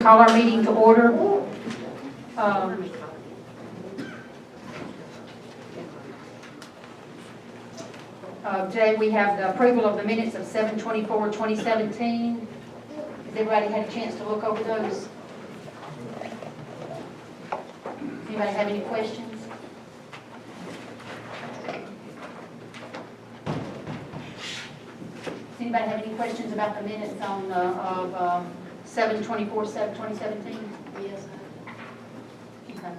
Call our meeting to order. Today we have the approval of the minutes of 7/24/2017. Has everybody had a chance to look over those? Anybody have any questions? Does anybody have any questions about the minutes on of 7/24/2017? Yes. Okay.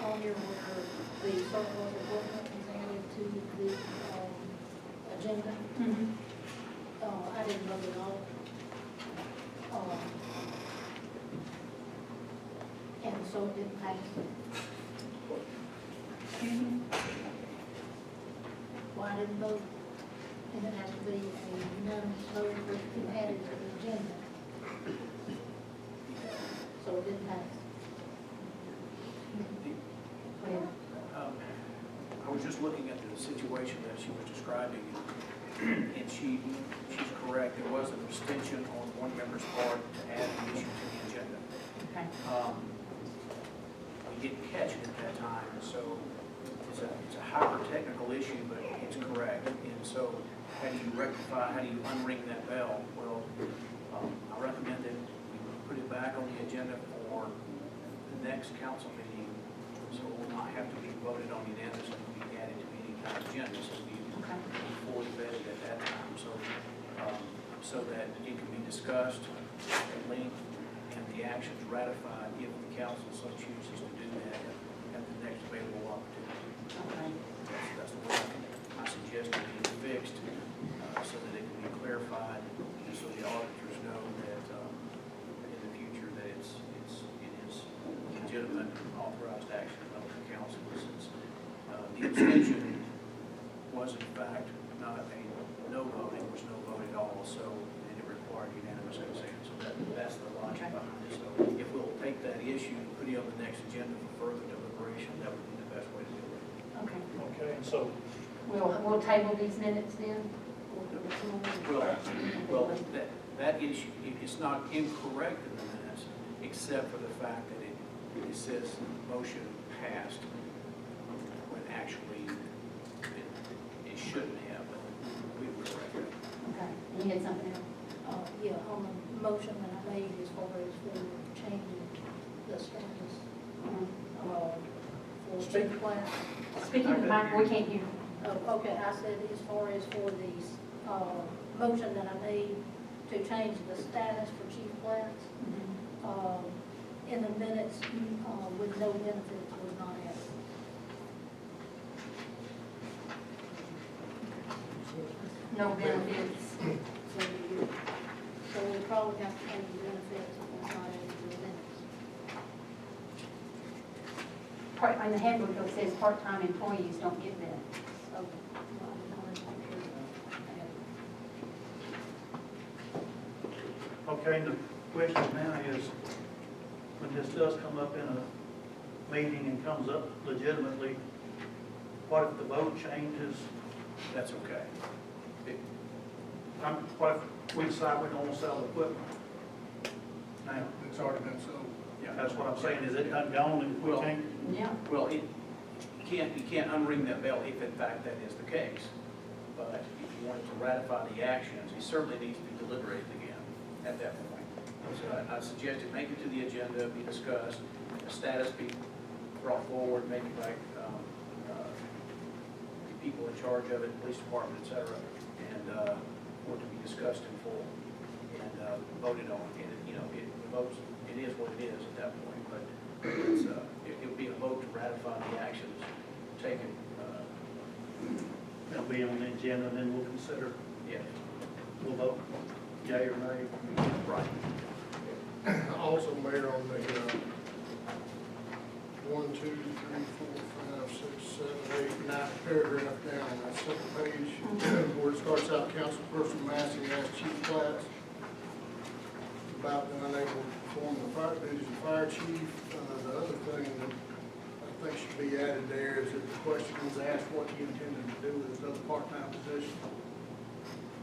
On here were the circle of appointment presented to the agenda. I didn't look at all. And so it didn't pass. Well, I didn't vote, and it has to be a unanimous vote to be added to the agenda. So it didn't pass. I was just looking at the situation that she was describing, and she's correct. There was an abstention on one member's part to add the issue to the agenda. Okay. We didn't catch it at that time, so it's a hyper-technical issue, but it's correct. And so how do you rectify, how do you unring that bell? Well, I recommend that we put it back on the agenda for the next council meeting, so it will not have to be voted on unanimously, it will be added to any kind of agenda, so we fully vetted at that time, so that it can be discussed at length and the actions ratified if the council so chooses to do that at the next available opportunity. Okay. That's the way I suggest it be fixed, so that it can be clarified, and so the auditors know that in the future that it is legitimate authorized action of the council. Since the abstention was in fact not a no vote, it was no vote at all, so and it required unanimous consent. So that's the logic behind it. So if we'll take that issue and put it on the next agenda for further deliberation, that would be the best way to do it. Okay. Okay, and so, We'll table these minutes then? Well, that issue, it's not incorrect in the minutes, except for the fact that it says motion passed, when actually it shouldn't have, but we were correct. Okay. You had something else? Yeah, on the motion that I made as far as for changing the status for chief class. Speaking of the mic, we can't hear. Oh, okay, I said as far as for the motion that I made to change the status for chief class, in the minutes, with no benefits was not added. No benefits. So we probably have to change the benefits if it's not added to the minutes. In the handbook, it says part-time employees don't get benefits. So, well, I wanted to make sure that okay, the question now is, when this does come up in a meeting and comes up legitimately, what if the vote changes? That's okay. What if we decide we don't want to sell the equipment? Now, It's already been sold. that's what I'm saying, is it done gone if we Well, can't? Yeah. Well, you can't unring that bell if in fact that is the case. But if you wanted to ratify the actions, it certainly needs to be deliberated again at that point. So I suggest it make it to the agenda, be discussed, the status be brought forward, maybe by the people in charge of it, police department, et cetera, and for it to be discussed in full and voted on. And it is what it is at that point. But it would be a vote to ratify the actions taken. It'll be on the agenda, and then we'll consider, Yes. we'll vote yea or nay. Right. Also, Mayor, on the 1, 2, 3, 4, 5, 6, 7, 8, 9th paragraph down on that second page, where it starts out, Councilperson Massey asked Chief Class about the unable to perform the fire duties of fire chief. The other thing that I think should be added there is that the question was asked what he intended to do with his other part-time position.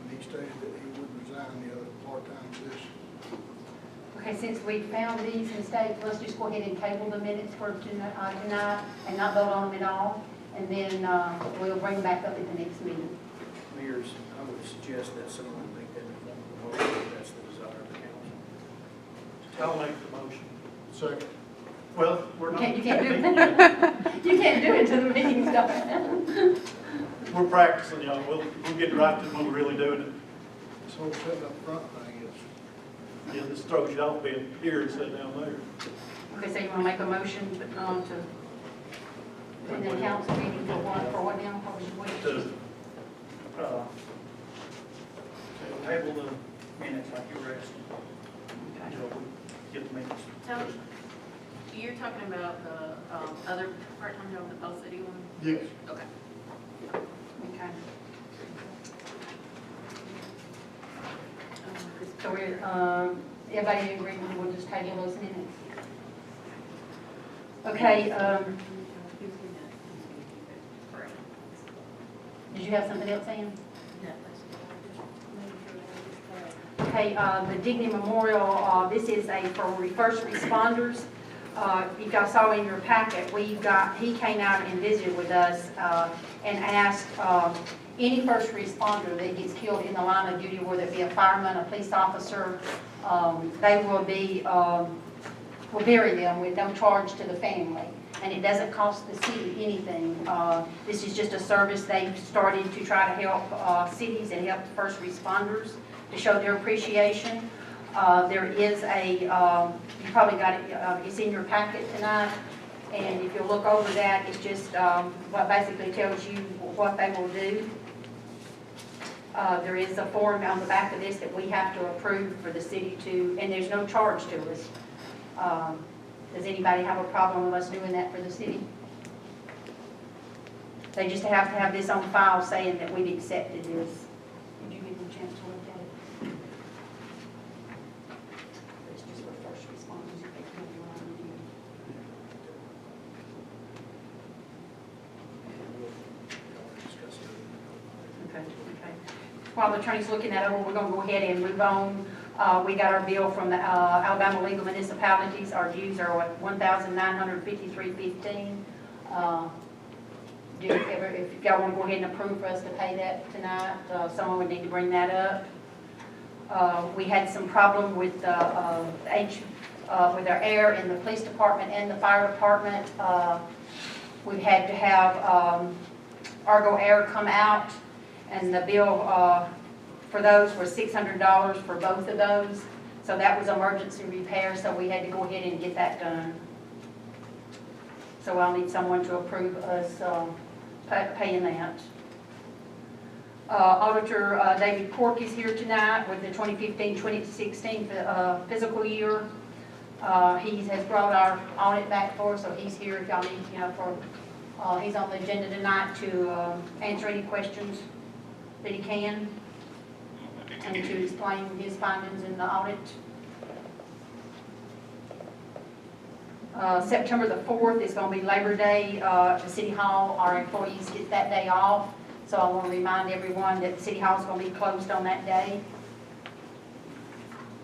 And he stated that he would resign the other part-time Okay, since we found these mistakes, let's just go ahead and table the minutes for tonight and not vote on them at all. And then we'll bring them back up at the next meeting. Mayor's, I would suggest that someone make that motion if that's the desire of the council. I'll make the motion. Second. Well, we're not. You can't do it. You can't do it till the meeting's done. We're practicing, y'all. We'll get right to when we're really doing it. This whole setting up front thing is, Yeah, this throws you off being here and sit down there. Okay, so you want to make a motion to, in the council meeting for what now? What was your To, table the minutes like you were asking. Until we get the minutes. Tony, you're talking about the other part-time job, the Bell City one? yes. Okay. Okay. So we're, everybody in agreement, we'll just table those minutes? Okay, did you have something else, Ann? No, that's good. Okay, the Dignity Memorial, this is for first responders. If y'all saw in your packet, he came out and visited with us and asked any first responder that gets killed in the line of duty, whether it be a fireman, a police officer, they will be, will bury them with no charge to the family. And it doesn't cost the city anything. This is just a service they've started to try to help cities and help first responders to show their appreciation. There is a, you probably got it, it's in your packet tonight, and if you look over that, it's just what basically tells you what they will do. There is a form on the back of this that we have to approve for the city to, and there's no charge to us. Does anybody have a problem with us doing that for the city? They just have to have this on file saying that we've accepted this. Did you get a chance to look at it? It's just for first responders if they come around with you. Okay, okay. While the attorney's looking that over, we're going to go ahead and move on. We got our bill from the Alabama Legal Municipalities. Our dues are $1,953.15. If y'all want to go ahead and approve for us to pay that tonight, someone would need to bring that up. We had some problem with our air in the police department and the fire department. We had to have Argo Air come out, and the bill for those was $600 for both of those. So that was emergency repair, so we had to go ahead and get that done. So I'll need someone to approve us paying that. Auditor David Cork is here tonight with the 2015-2016 fiscal year. He has brought our audit back for us, so he's here if y'all need, he's on the agenda tonight to answer any questions that he can and to explain his findings in the audit. September the 4th is going to be Labor Day at the City Hall. Our employees get that day off, so I want to remind everyone that the City Hall is going to be closed on that day.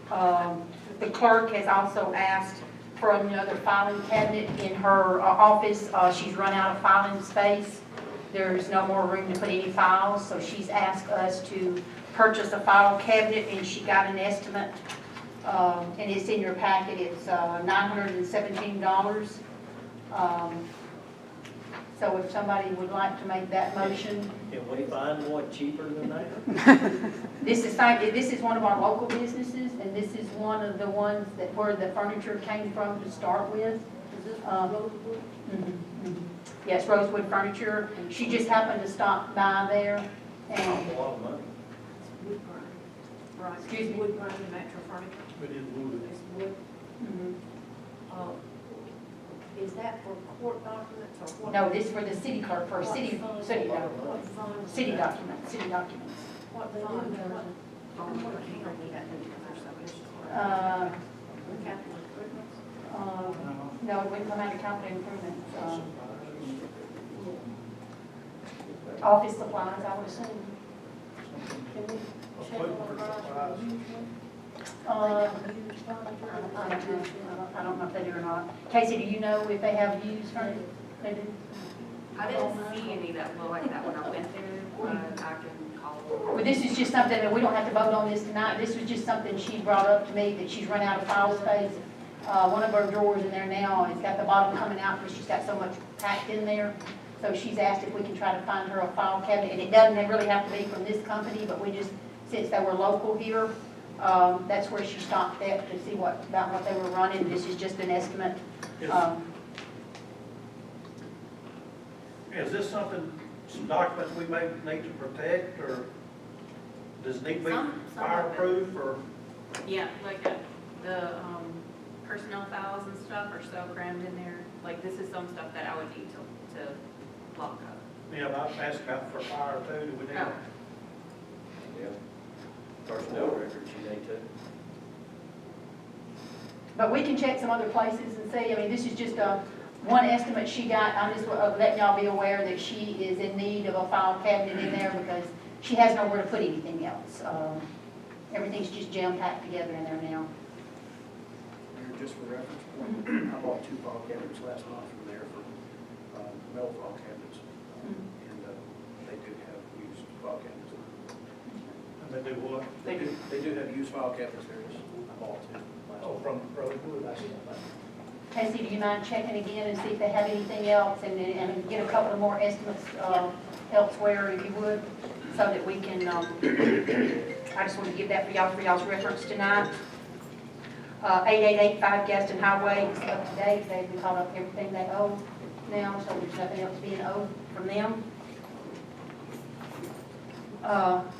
The clerk has also asked for another filing cabinet in her office. She's run out of filing space. There's no more room to put any files, so she's asked us to purchase a file cabinet, and she got an estimate, and it's in your packet. It's $917. So if somebody would like to make that motion. Can we find one cheaper than that? This is one of our local businesses, and this is one of the ones that where the furniture came from to start with. Is this Rosewood? Yes, Rosewood Furniture. She just happened to stop by there, That's and a lot of money. It's wood grain. Right. Excuse me? Wood grain and natural furniture. It is wood. It's wood. Is that for court documents or what? no, this is for the city clerk, for What city fund? documents. What fund? City documents. What They do fund? have What- What account we got to do for salvation? Capital improvements? No, it wouldn't come out of capital improvements. Office supplies, I would assume. Can we check on the price for the used one? Uh, They use furniture. I don't know if they do or not. Casey, do you know if they have used furniture? They do? I didn't see any that look like that when I went there, but I can call. Well, this is just something that we don't have to vote on this tonight. This was just something she brought up to me, that she's run out of file space. One of her drawers in there now has got the bottom coming out because she's got so much packed in there. So she's asked if we can try to find her a file cabinet, and it doesn't really have to be from this company, but we just, since they were local here, that's where she stopped at to see about what they were running. This is just an estimate. Is this something, some documents we may need to protect, or does it need to be Some of it. fireproof, or? Yeah, like the personnel files and stuff are so crammed in there. Like, this is some stuff that I would need to lock up. Yeah, but I'm asking about for fire too, do we need? Oh. Yeah. Personnel records, you need to. But we can check some other places and see. I mean, this is just one estimate she got. I'm just letting y'all be aware that she is in need of a file cabinet in there because she has nowhere to put anything else. Everything's just jam-packed together in there now. Mayor, just for reference point, I bought 2 file cabinets last month from there for metal file cabinets. And they do have used file cabinets. And they do what? They do have used file cabinets there. I bought 2 last Oh, month. from Rosewood, I see that. Casey, do you mind checking again and see if they have anything else and get a couple of more estimates elsewhere, if you would, so that we can, I just want to give that for y'all's reference tonight. 8885 Gaston Highway is up to date. They've caught up everything they owe now, so there's nothing else being owed from them.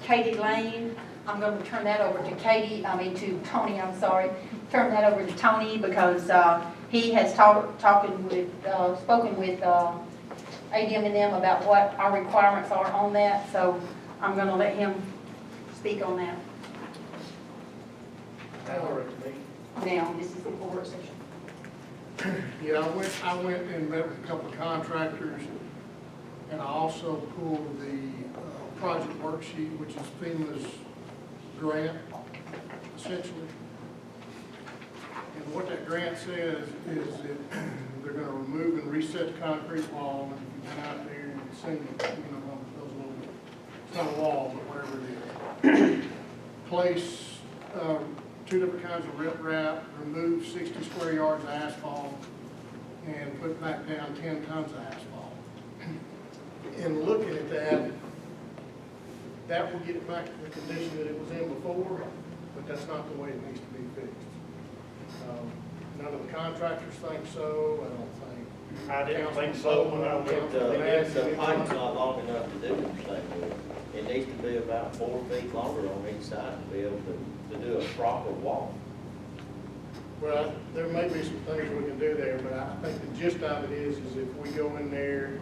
Katie Lane, I'm going to turn that over to to Tony, I'm sorry. Turn that over to Tony because he has spoken with ADM and them about what our requirements are on that, so I'm going to let him speak on that. Now, this is the work session. Yeah, I went and met with a couple of contractors, and I also pulled the project worksheet, which is FEMA's grant, essentially. And what that grant says is that they're gonna remove and reset the concrete wall, and if you've been out there and seen, those little, it's not a wall, but whatever it is. Place 2 different kinds of riprap, remove 60 square yards of asphalt, and put back down 10 tons of asphalt. In looking at that will get it back to the condition that it was in before, but that's not the way it needs to be fixed. None of the contractors think so, I don't think. I didn't think so when I went If the pipe's not long enough to do anything, it needs to be about 4 feet longer on each side to be able to do a proper wall. Well, there may be some things we can do there, but I think the gist of it is if we go in there,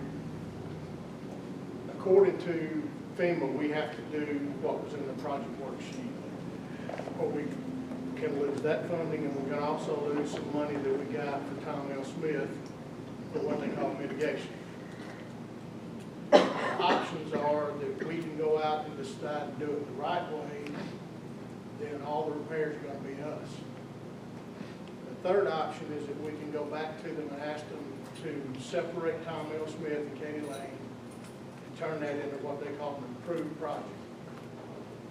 according to FEMA, we have to do what was in the project worksheet. But we can lose that funding, and we can also lose some money that we got for Tom L. Smith for what they call mitigation. Options are that we can go out and decide to do it the right way, then all the repairs are going to be us. The third option is that we can go back to them and ask them to separate Tom L. Smith and Katie Lane and turn that into what they call an approved project.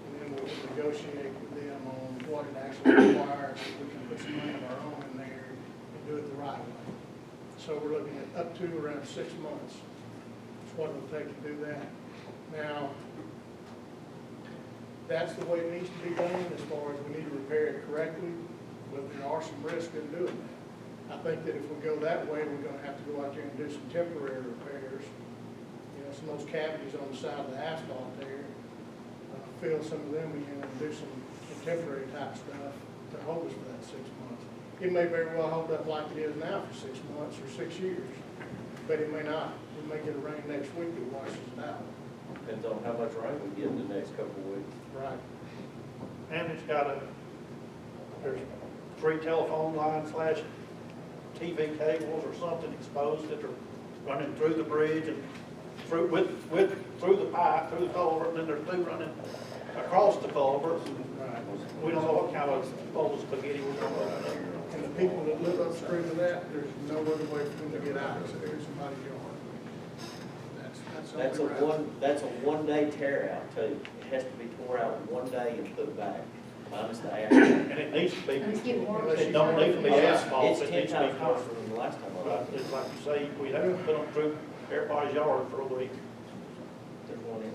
And then we'll negotiate with them on what it actually requires, so we can put some money of our own in there and do it the right way. So we're looking at up to around 6 months. That's what it'll take to do that. Now, that's the way it needs to be done as far as we need to repair it correctly, but there are some risks in doing that. I think that if we go that way, we're gonna have to go out there and do some temporary repairs. You know, some of those cavities on the side of the asphalt there, fill some of them in and do some temporary type stuff to hold us for that 6 months. It may very well hold up like it is now for 6 months or 6 years, but it may not. We may get a rain next week that washes it out. Depends on how much rain we get in the next couple of weeks. Right. And it's got there's 3 telephone lines / TV cables or something exposed that are running through the bridge and through the pipe, through the culvert, and then there's 2 running across the culvert. Right. we don't know what kind of old spaghetti we're gonna run up. And the people that live upstream of that, there's no other way for them to get out, so there's somebody's yard. That's a one-day tear out too. It has to be tore out one day and put back, minus the ash. And it needs to be, And it's getting worse. it don't need to be asphalt, It's it 10 needs to be times concrete. closer than the last time I But looked. it's like you say, we have to put them through everybody's yard for a week. There's one in,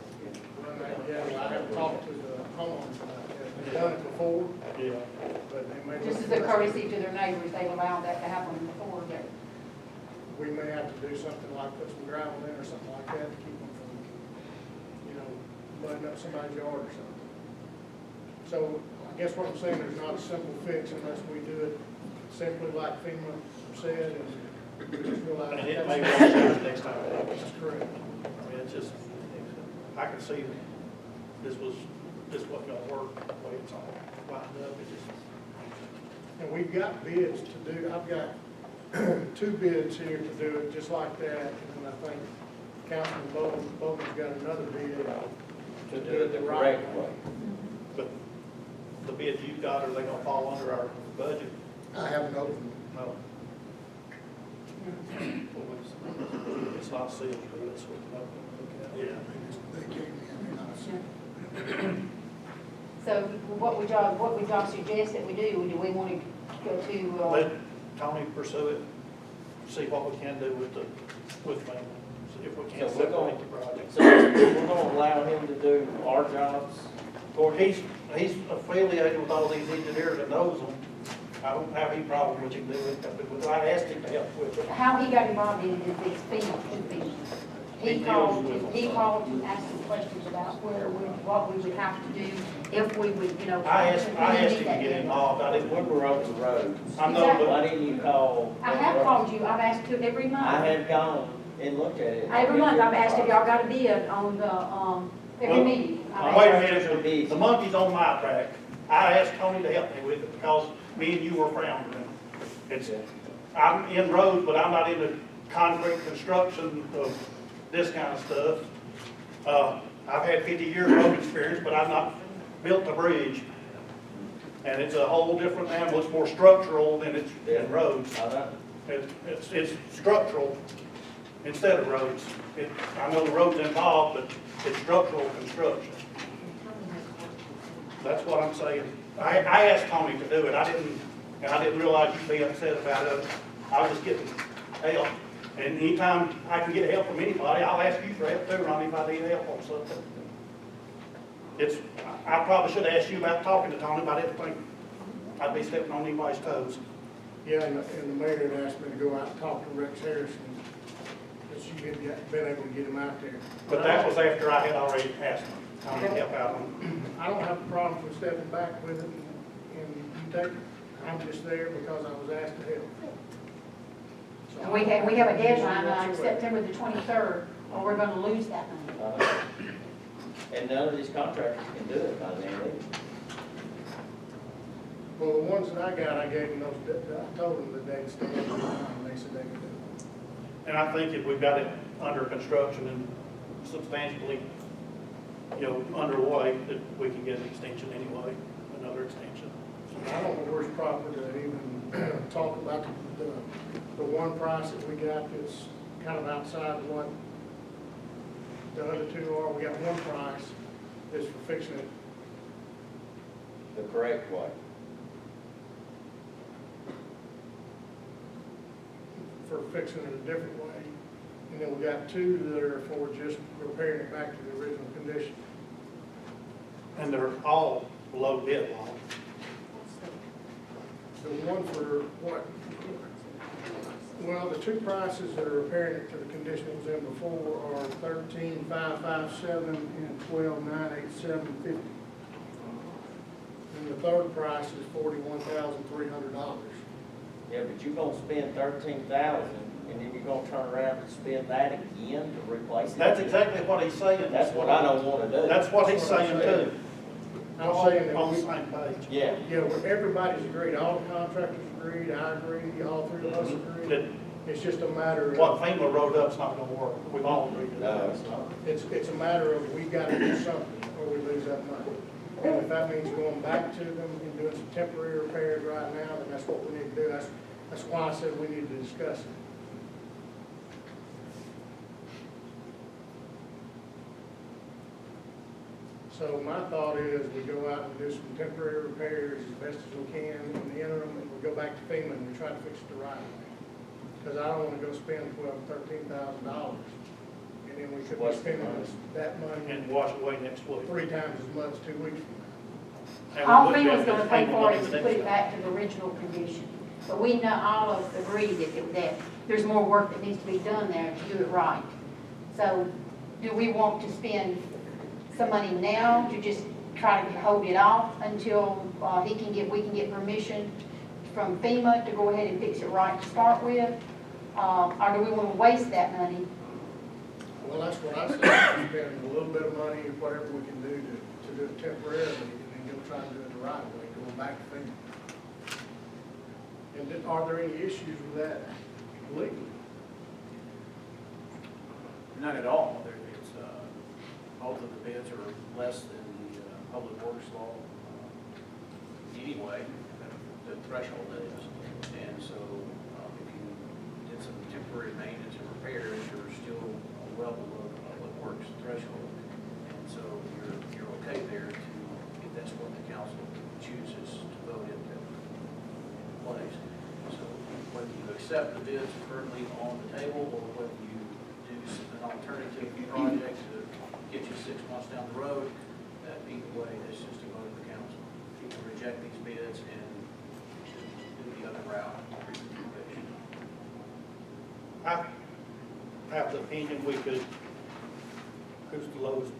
Yeah, I have talked to the homeowners about that. They've done it before, Yeah. but they may. Just as a courtesy to their neighbors, they've allowed that to happen before, but We may have to do something like put some gravel in or something like that to keep them from, muddying up somebody's yard or something. So I guess what I'm saying, there's not a simple fix unless we do it simply like FEMA said and we just realize. And it may wash out next time it happens. That's correct. I mean, it's just, I can see this wasn't gonna work the way it's all lined up. It just, And we've got bids to do, I've got 2 bids here to do it just like that. And I think Councilman Bowman's got another bid to do it the correct way. but the bids you've got, are they gonna fall under our budget? I haven't opened. No. It's not sealed, but it's what we look at. Yeah. They came in, they're not. so what would y'all suggest that we do? Do we want to go to, Let Tony pursue it, see what we can do with FEMA, see if we can So we're separate the project. So we're gonna allow him to do our jobs. He's affiliated with all these engineers and knows them. I don't have any problem with him doing it, but I asked him to help with it. how he got involved in it is FEMA. He He deals called, with them. he called and asked some questions about what we would have to do if we would, I asked if we him need to that get done. involved, I didn't, When we're on the roads, I know, but why didn't you call? I have called you, I've asked you every month. I had gone and looked at it. Every month I've asked if y'all got a bid on the, every Well, meeting. I've wait a asked. minute, the monkey's on my back. I asked Tony to help me with it because me and you were floundering. I'm in roads, but I'm not into concrete construction of this kind of stuff. I've had 50 years road experience, but I've not built a bridge. And it's a whole different animal, it's more structural than it's in roads. I know. It's structural instead of roads. I know the road's involved, but it's structural construction. That's what I'm saying. I asked Tony to do it. I didn't realize you'd be upset about it. I was just getting help. And anytime I can get help from anybody, I'll ask you for help too, Ronnie, if I need help on something. I probably should have asked you about talking to Tony, but I didn't think I'd be stepping on anybody's toes. Yeah, and the mayor had asked me to go out and talk to Rex Harrison, but she had been able to get him out there. But that was after I had already asked Tony to help out on it. I don't have a problem with stepping back with it and you take it. I'm just there because I was asked to help. So And we have a deadline, September the 23rd, or we're gonna lose that money. And none of these contractors can do it by then either. Well, the ones that I got, I gave them I told them that they'd stand in line, and they said they could do it. And I think if we've got it under construction and substantially, underway, that we can get an extension anyway, another extension. I don't know where's proper to even talk about the one price that we got that's kind of outside what the other two are. We got one price that's for fixing it. The correct way. For fixing it a different way. And then we got two that are for just repairing it back to the original condition. And they're all below bid line. The one for what? Well, the two prices that are repairing it to the condition it was in before are $13,557 and $12,987.50. And the third price is $41,300. Yeah, but you're gonna spend 13,000 and then you're gonna turn around and spend that again to replace it. That's exactly what he's saying. That's what I don't wanna do. That's what he's saying too. I'm saying that On the we, same page. Yeah. yeah, well, everybody's agreed, all the contractors agreed, I agree, all three of us agree. That It's just a matter what of, FEMA wrote up's not gonna work. We've all agreed to No, that. it's not. it's a matter of we gotta do something or we lose that money. And if that means going back to them and doing some temporary repairs right now, then that's what we need to do. That's why I said we need to discuss it. So my thought is we go out and do some temporary repairs as best as we can in the interim, and we go back to FEMA and we try to fix it the right way. Because I don't want to go spend $13,000, and then we could be spending that money And wash away next week. 3 times as much 2 weeks from now. All FEMA's gonna pay for it is to put it back to the original condition. But we know, all of us agree that there's more work that needs to be done there to do it right. So, do we want to spend some money now to just try to hold it off until we can get permission from FEMA to go ahead and fix it right to start with? Or do we want to waste that money? Well, that's what I said, spend a little bit of money, whatever we can do to do it temporarily, and then go try and do it the right way, going back to FEMA. And then, are there any issues with that legally? None at all. It's, both of the bids are less than the public works law anyway, the threshold is. And so if you did some temporary maintenance and repairs, you're still well below the public works threshold. And so you're okay there to, if that's what the council chooses to vote into place. So whether you accept the bids currently on the table or whether you do an alternative project to get you 6 months down the road, either way, it's just a vote of the council. You can reject these bids and do the other route. I have the opinion we could, who's the lowest?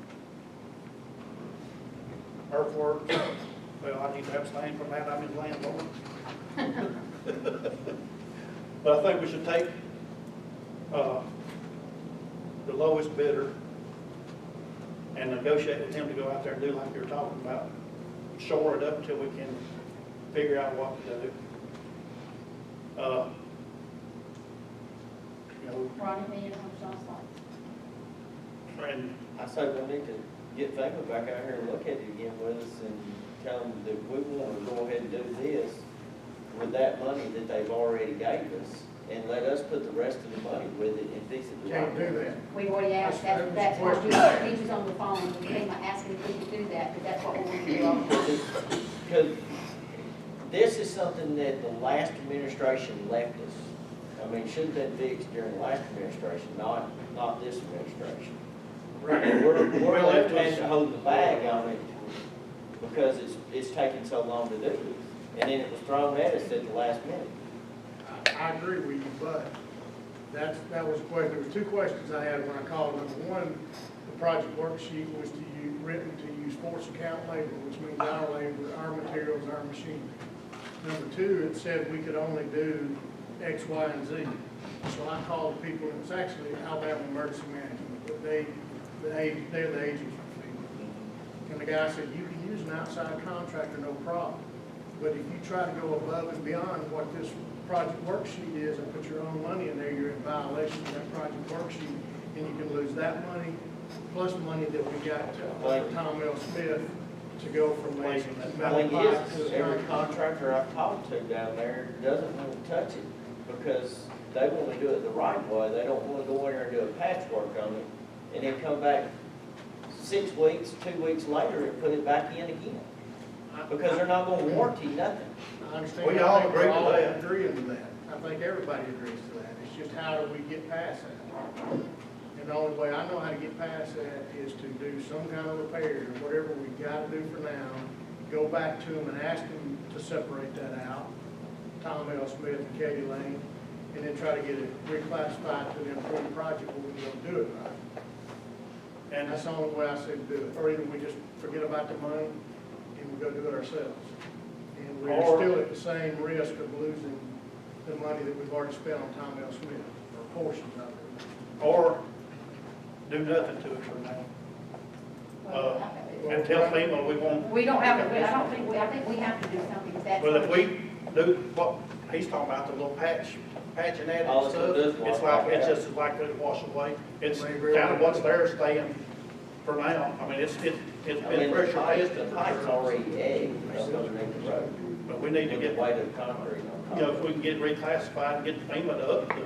Earthworks, well, I need to abstain from that, I'm his landlord. But I think we should take, the lowest bidder and negotiate with him to go out there and do like you're talking about. Shore it up until we can figure out what to do. You know, Ronnie, me, and John's like. and I say we need to get FEMA back out here and look at it again with us and tell them that we want to go ahead and do this with that money that they've already gave us, and let us put the rest of the money with it and fix it the right Can't do way. that. We already asked, that's what we do, he was on the phone, with FEMA asking if we could do that, but that's what we want to do. Because this is something that the last administration left us. I mean, should have been fixed during the last administration, not this administration. And we're Well, it left having was- to hold the bag on it because it's taken so long to do. And then it was thrown at us at the last minute. I agree with you, but that was a question, there was 2 questions I had when I called. Number one, the project worksheet was written to use force account labor, which means our labor, our materials, our machinery. Number 2, it said we could only do X, Y, and Z. So I called people, and it's actually Alabama Emergency Management, but they're the agents for FEMA. And the guy said, you can use an outside contractor, no problem. But if you try to go above and beyond what this project worksheet is and put your own money in there, you're in violation of that project worksheet, and you can lose that money, plus money that we got to Tom L. Smith to go from The metal thing pipe is, to every contractor I've talked to down there doesn't want to touch it because they want to do it the right way. They don't want to go in there and do a patchwork on it and then come back 6 weeks, 2 weeks later and put it back in again. Because they're not going to warranty nothing. I understand. We I all think agree we're with all that. agreeing to that. I think everybody agrees to that. It's just how do we get past that? And the only way I know how to get past that is to do some kind of repair, whatever we gotta do for now, go back to them and ask them to separate that out, Tom L. Smith and Katie Lane, and then try to get it reclassified to the improved project where we can go do it right. And that's the only way I see to do it. Or either we just forget about the money and we go do it ourselves. And we're Or- still at the same risk of losing the money that we've already spent on Tom L. Smith, or portions of it. or do nothing to it for now. And tell FEMA we won't. We don't have, I don't think, I think we have to do something if that's. Well, if we do what he's talking about, the little patching at it All and it does stuff, wash it's like, off, it's yeah. just as likely to wash away. It's Maybe kind of what's there staying for now. I mean, it's I been mean, pressure tested. the pipe's already egged underneath the road. But we need to With get, the weight of concrete on top. you know, if we can get reclassified and get the FEMA to up the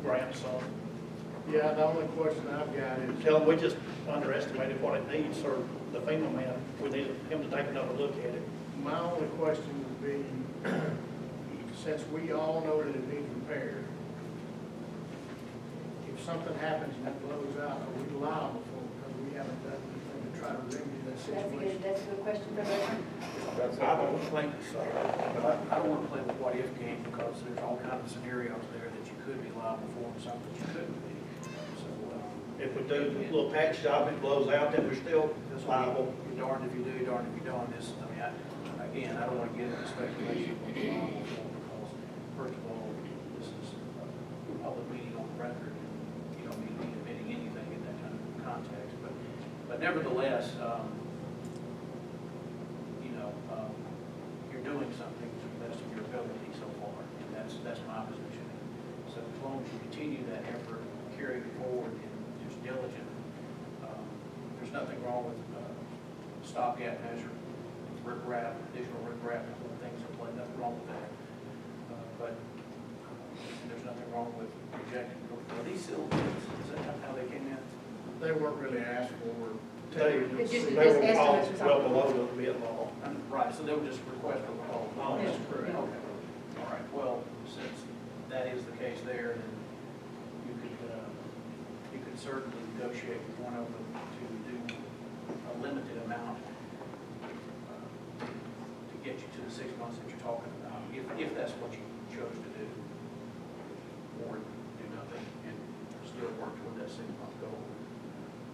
grants on. Yeah, the only question I've got is, Tell them we just underestimated what it needs, or the FEMA man, we need him to take another look at it. my only question would be, since we all know that it needs repair, if something happens and it blows out, are we liable for it because we haven't done anything to try to remedy that situation? That's a good question for veteran. That's I don't think so. But I don't want to play the what-if game, because there's all kinds of scenarios there that you could be liable for and some that you couldn't be. So, If we do a little patch job and it blows out, then we're still this liable. You're darned if you do, darned if you don't. This, I mean, again, I don't want to get into speculation of what you're liable for, because first of all, this is a public meeting on record. You don't need to be admitting anything in that kind of context. But nevertheless, you're doing something to the best of your ability so far, and that's my position. So as long as you continue that effort, carry it forward, and just diligent, there's nothing wrong with stopgap measure, riprap, additional riprap, and other things in play, nothing wrong with that. But there's nothing wrong with rejecting. Are these sealed bids? Is that how they came in? They weren't really asked for. They Just were all estimates or well something. below the bid law. Right, so they were just requests for proposal. Oh, that's correct. Okay, all right, well, since that is the case there, then you could certainly negotiate with one of them to do a limited amount to get you to the 6 months that you're talking about, if that's what you chose to do, or do nothing and still work toward that 6-month goal.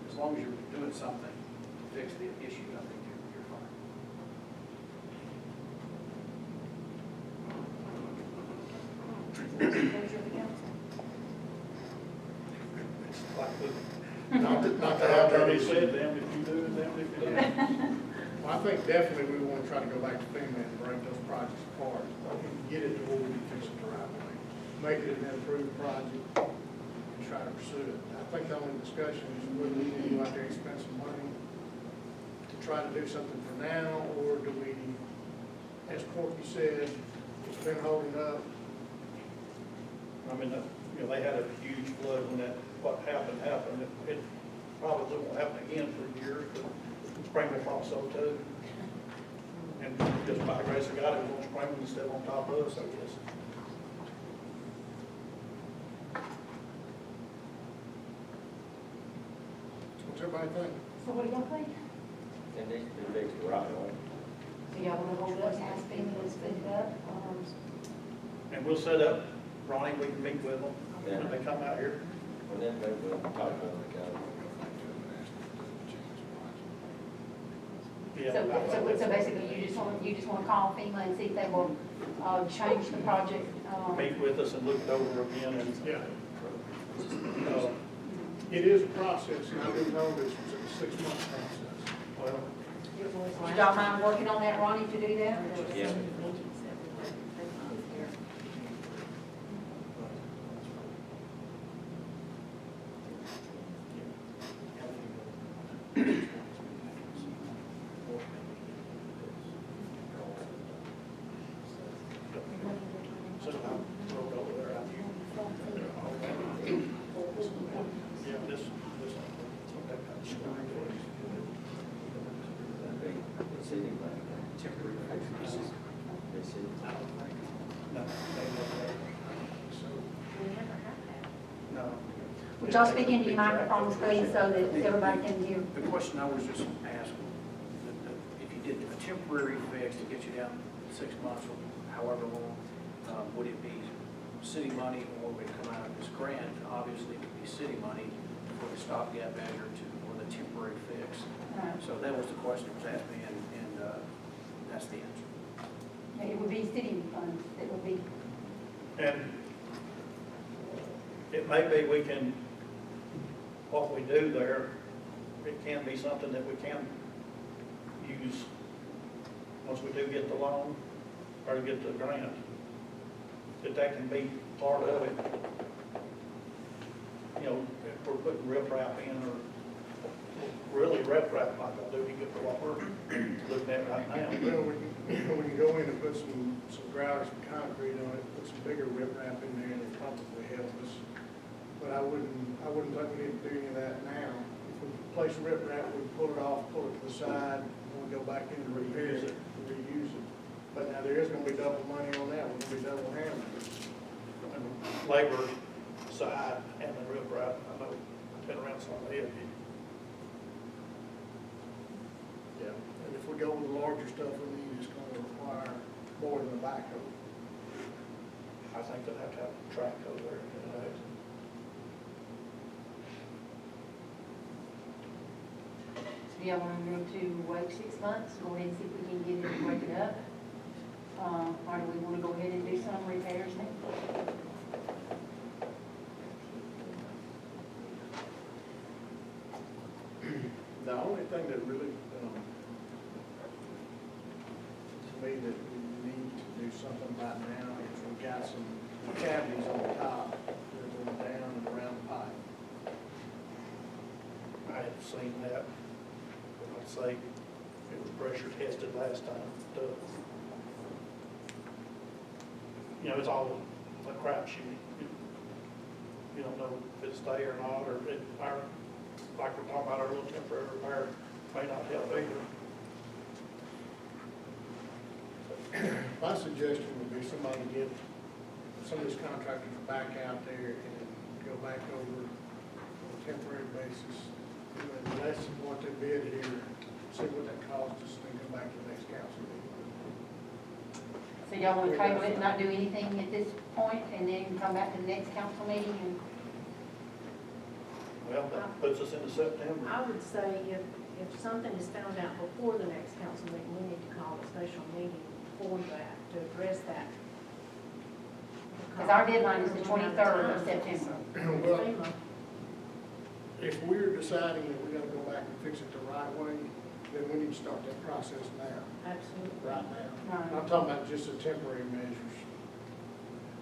As long as you're doing something to fix the issue, I think you're fine. Pleasure of the council. It's like Not to the have attorney that said, damn if you do, damn if you don't. Well, I think definitely we want to try to go back to FEMA and break those projects apart and get it to where we can fix it the right way. Make it an improved project and try to pursue it. I think the only discussion is whether we need to go out there and spend some money to try to do something for now, or do we, as Corky said, it's been holding up. I mean, they had a huge flood when what happened. It probably won't happen again for years, but Springville also too. And just by the grace of God, it was on Springville instead of on top of us, I guess. What's everybody think? So what do y'all think? It needs to be fixed the right way. So y'all want to hold up, ask FEMA to speed it up? And we'll set up, Ronnie, we can meet with them Yeah. when they come out here. And then maybe we'll talk about it. Yeah. So basically, you just want to call FEMA and see if they will change the project? Meet with us and look it over again and, Yeah, uh, it is a process, and I didn't know this was a 6-month process. well, Would y'all mind working on that, Ronnie, to do that? Yeah. so I'll roll over there out here. Yeah, this. The city bank. Temporary fixes. The city. No, no. Would y'all speak into your microphones, please, so that everybody can hear? The question I was just asking, if you did a temporary fix to get you down 6 months or however long, would it be city money or would it come out of this grant? Obviously, it would be city money for the stopgap measure or the temporary fix. So that was the question that was asked me, and that's the answer. It would be city funds that would be, And it may be we can, what we do there, it can be something that we can use once we do get the loan or get the grant, that can be part of it. You know, if we're putting riprap in or really riprap like I do, you get what we're looking at right now. Well, we can go in and put some grout or some concrete on it, put some bigger riprap in there, and it probably help us. But I wouldn't think we need to do any of that now. If we place riprap, we pull it off, pull it to the side, and we go back in and repair it, and reuse it. But now there is gonna be double money on that, we're gonna be double hammering. And labor side and the riprap, I know, I've been around some of the heavy. Yeah. And if we go with the larger stuff, we need, it's gonna require more than a backhoe. I think they'll have to have a track over there, you know. So y'all want to wait 6 months, go ahead and see if we can get it, break it up? Or do we want to go ahead and do some repairs now? The only thing that really, to me, that we need to do something about now is we've got some cavities on the top that are going down and around the pipe. I had seen that, but I'd say it was pressure tested last time. You know, it's all a crapshoot. You don't know if it'll stay or not, or it, like we're talking about, our little temporary repair may not help either. My suggestion would be somebody get some of these contractors back out there and go back over on a temporary basis, doing less than what they bid here, see what that costs us, and then come back to the next council meeting. So y'all want to table it and not do anything at this point, and then come back to the next council meeting and Well, that puts us into September. I would say if something is found out before the next council meeting, we need to call a special meeting for that, to address that. because our deadline is the 23rd of September. Well, FEMA. if we're deciding that we're gonna go back and fix it the right way, then we need to start that process now, Absolutely. right now. Right. I'm talking about just the temporary measures.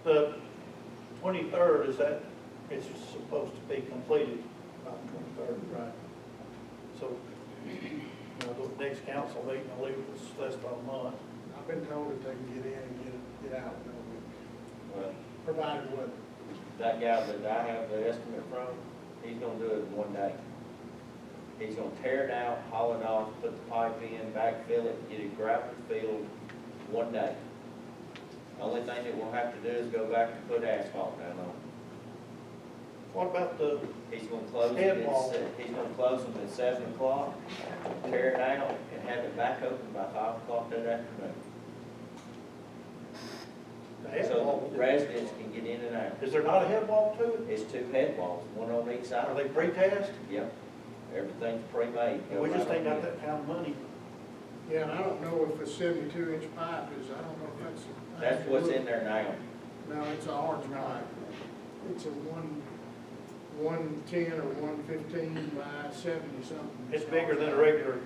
The 23rd, is that, it's supposed to be completed by the 23rd. Right. So, you know, the next council meeting, I believe it's less than a month. I've been told that they can get in and get out in a week, Well, provided weather. that guy that I have the estimate from, he's gonna do it in one day. He's gonna tear it out, haul it off, put the pipe in, backfill it, get it gravel filled, one day. Only thing that we'll have to do is go back and put asphalt down on it. What about the, He's gonna close it Head at, wall. he's gonna close them at 7 o'clock, tear it out, and have it back open by 5 o'clock that afternoon. the head So wall? the residents can get in and out. Is there not a head wall to it? It's 2 head walls, one on each side. Are they pre-cast? Yep, everything's pre-made. We just ain't got that kind of money. Yeah, and I don't know if a 72-inch pipe is, I don't know if that's. That's what's in there now. No, it's a orange pipe. It's a 110 or 115 by 70 something. It's bigger than a regular